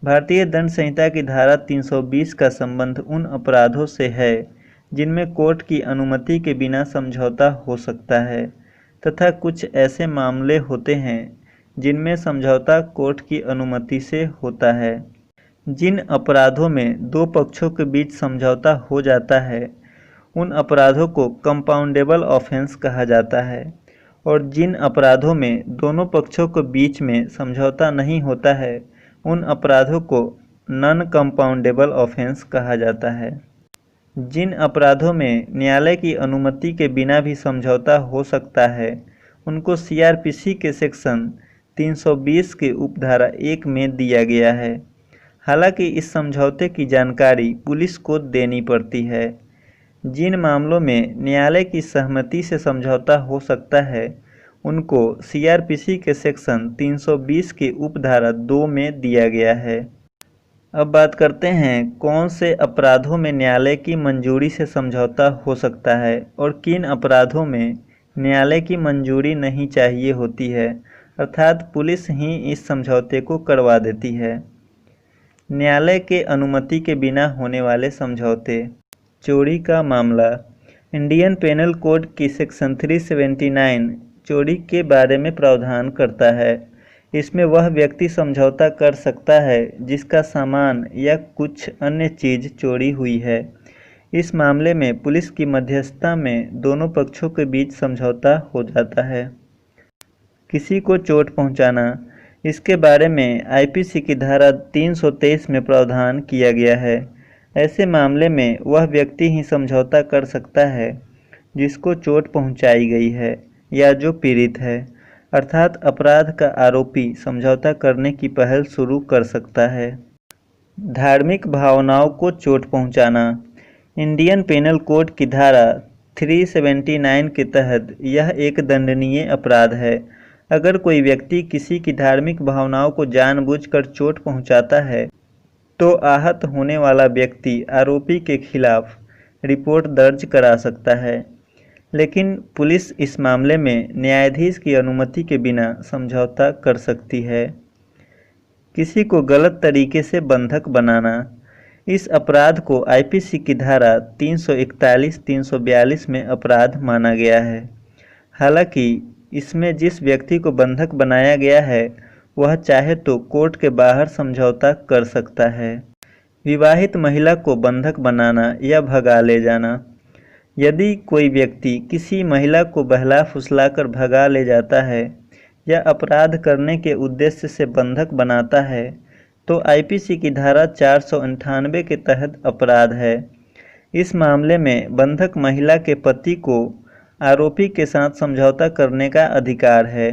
भारतीय दंड संहिता की धारा 320 का संबंध उन अपराधों से है जिनमें कोर्ट की अनुमति के बिना समझौता हो सकता है तथा कुछ ऐसे मामले होते हैं जिनमें समझौता कोर्ट की अनुमति से होता है। जिन अपराधों में दो पक्षों के बीच समझौता हो जाता है उन अपराधों को कंपाउंडेबल ऑफेंस कहा जाता है और जिन अपराधों में दोनों पक्षों के बीच में समझौता नहीं होता है उन अपराधों को नॉन कंपाउंडेबल ऑफेंस कहा जाता है। जिन अपराधों में न्यायालय की अनुमति के बिना भी समझौता हो सकता है उनको सीआरपीसी के सेक्शन 320 के उपधारा 1 में दिया गया है। हालांकि इस समझौते की जानकारी पुलिस को देनी पड़ती है। जिन मामलों में न्यायालय की सहमति से समझौता हो सकता है उनको सीआरपीसी के सेक्शन 320 के उपधारा 2 में दिया गया है। अब बात करते हैं कौन से अपराधों में न्यायालय की मंजूरी से समझौता हो सकता है और किन अपराधों में न्यायालय की मंजूरी नहीं चाहिए होती है, अर्थात पुलिस ही इस समझौते को करवा देती है। न्यायालय के अनुमति के बिना होने वाले समझौते। चोरी का मामला। इंडियन पेनल कोड की सेक्शन 379 चोरी के बारे में प्रावधान करता है। इसमें वह व्यक्ति समझौता कर सकता है जिसका सामान या कुछ अन्य चीज़ चोरी हुई है। इस मामले में पुलिस की मध्यस्थता में दोनों पक्षों के बीच समझौता हो जाता है। किसी को चोट पहुंचाना। इसके बारे में आईपीसी की धारा 323 में प्रावधान किया गया है। ऐसे मामले में वह व्यक्ति ही समझौता कर सकता है जिसको चोट पहुंचाई गई है या जो पीड़ित है, अर्थात अपराध का आरोपी समझौता करने की पहल शुरू कर सकता है। धार्मिक भावनाओं को चोट पहुंचाना। इंडियन पेनल कोड की धारा 379 के तहत यह एक दंडनीय अपराध है। अगर कोई व्यक्ति किसी की धार्मिक भावनाओं को जानबूझकर चोट पहुंचाता है तो आहत होने वाला व्यक्ति आरोपी के खिलाफ रिपोर्ट दर्ज करा सकता है, लेकिन पुलिस इस मामले में न्यायाधीश की अनुमति के बिना समझौता कर सकती है। किसी को गलत तरीके से बंधक बनाना। इस अपराध को आईपीसी की धारा 341-342 में अपराध माना गया है। हालांकि इसमें जिस व्यक्ति को बंधक बनाया गया है वह चाहे तो कोर्ट के बाहर समझौता कर सकता है। विवाहित महिला को बंधक बनाना या भगा ले जाना। यदि कोई व्यक्ति किसी महिला को बहला फुसलाकर भगा ले जाता है या अपराध करने के उद्देश्य से बंधक बनाता है तो आईपीसी की धारा 498 के तहत अपराध है। इस मामले में बंधक महिला के पति को आरोपी के साथ समझौता करने का अधिकार है।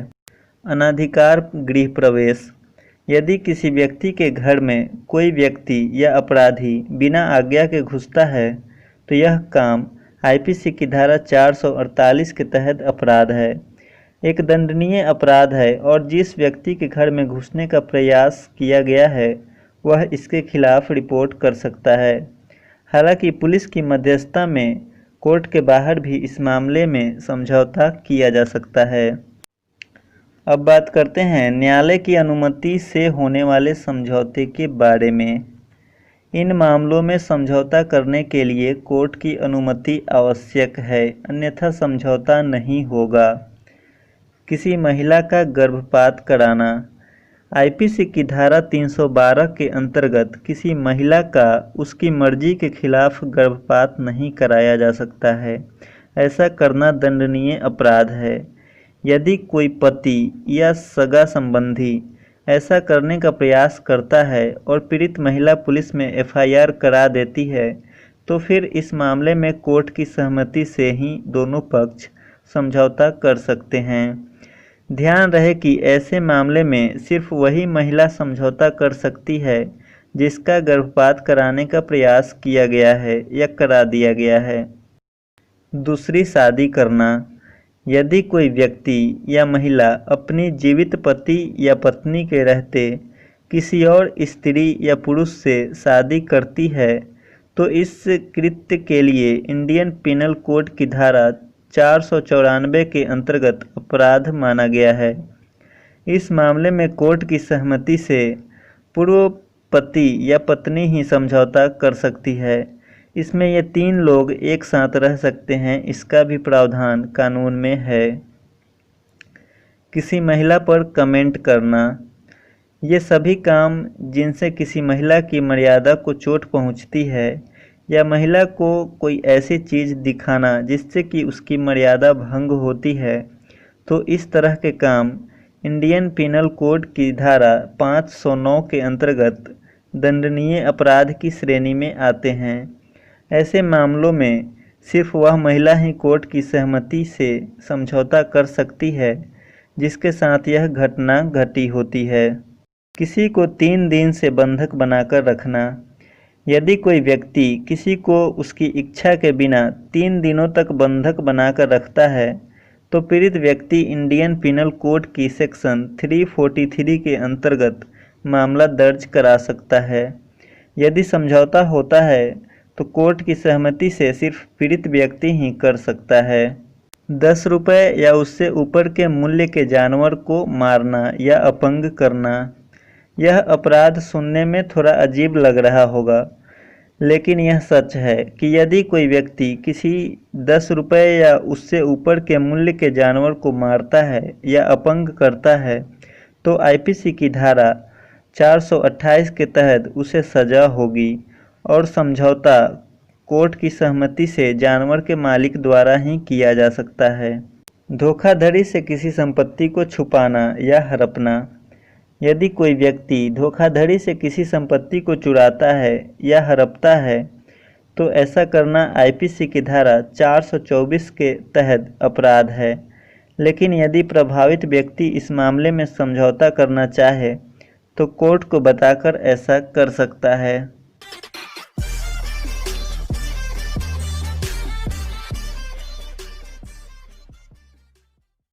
अनाधिकार गृह प्रवेश। यदि किसी व्यक्ति के घर में कोई व्यक्ति या अपराधी बिना आज्ञा के घुसता है तो यह काम आईपीसी की धारा 448 के तहत अपराध है। एक दंडनीय अपराध है और जिस व्यक्ति के घर में घुसने का प्रयास किया गया है वह इसके खिलाफ रिपोर्ट कर सकता है। हालांकि पुलिस की मध्यस्थता में कोर्ट के बाहर भी इस मामले में समझौता किया जा सकता है। अब बात करते हैं न्यायालय की अनुमति से होने वाले समझौते के बारे में। इन मामलों में समझौता करने के लिए कोर्ट की अनुमति आवश्यक है, अन्यथा समझौता नहीं होगा। किसी महिला का गर्भपात कराना। आईपीसी की धारा 312 के अंतर्गत किसी महिला का उसकी मर्जी के खिलाफ गर्भपात नहीं कराया जा सकता है। ऐसा करना दंडनीय अपराध है। यदि कोई पति या सगा संबंधी ऐसा करने का प्रयास करता है और पीड़ित महिला पुलिस में एफआईआर करा देती है तो फिर इस मामले में कोर्ट की सहमति से ही दोनों पक्ष समझौता कर सकते हैं। ध्यान रहे कि ऐसे मामले में सिर्फ वही महिला समझौता कर सकती है जिसका गर्भपात कराने का प्रयास किया गया है या करा दिया गया है। दूसरी शादी करना। यदि कोई व्यक्ति या महिला अपनी जीवित पति या पत्नी के रहते किसी और स्त्री या पुरुष से शादी करती है तो इस कृत्य के लिए इंडियन पिनल कोड की धारा 494 के अंतर्गत अपराध माना गया है। इस मामले में कोर्ट की सहमति से पूर्व पति या पत्नी ही समझौता कर सकती है। इसमें ये 3 लोग एक साथ रह सकते हैं, इसका भी प्रावधान कानून में है। किसी महिला पर कमेंट करना। ये सभी काम जिनसे किसी महिला की मर्यादा को चोट पहुंचती है या महिला को कोई ऐसी चीज़ दिखाना जिससे कि उसकी मर्यादा भंग होती है, तो इस तरह के काम इंडियन पिनल कोड की धारा 509 के अंतर्गत दंडनीय अपराध की श्रेणी में आते हैं। ऐसे मामलों में सिर्फ वह महिला ही कोर्ट की सहमति से समझौता कर सकती है जिसके साथ यह घटना घटी होती है। किसी को 3 दिन से बंधक बनाकर रखना। यदि कोई व्यक्ति किसी को उसकी इच्छा के बिना 3 दिनों तक बंधक बनाकर रखता है, तो पीड़ित व्यक्ति इंडियन पिनल कोड की सेक्शन 343 के अंतर्गत मामला दर्ज करा सकता है। यदि समझौता होता है तो कोर्ट की सहमति से सिर्फ पीड़ित व्यक्ति ही कर सकता है। 10 रुपये या उससे ऊपर के मूल्य के जानवर को मारना या अपंग करना। यह अपराध सुनने में थोड़ा अजीब लग रहा होगा, लेकिन यह सच है कि यदि कोई व्यक्ति किसी 10 रुपये या उससे ऊपर के मूल्य के जानवर को मारता है या अपंग करता है, तो आईपीसी की धारा 428 के तहत उसे सजा होगी और समझौता कोर्ट की सहमति से जानवर के मालिक द्वारा ही किया जा सकता है। धोखाधड़ी से किसी संपत्ति को छुपाना या हड़पना। यदि कोई व्यक्ति धोखाधड़ी से किसी संपत्ति को चुराता है या हड़पता है, तो ऐसा करना आईपीसी की धारा 424 के तहत अपराध है। लेकिन यदि प्रभावित व्यक्ति इस मामले में समझौता करना चाहे, तो कोर्ट को बताकर ऐसा कर सकता है।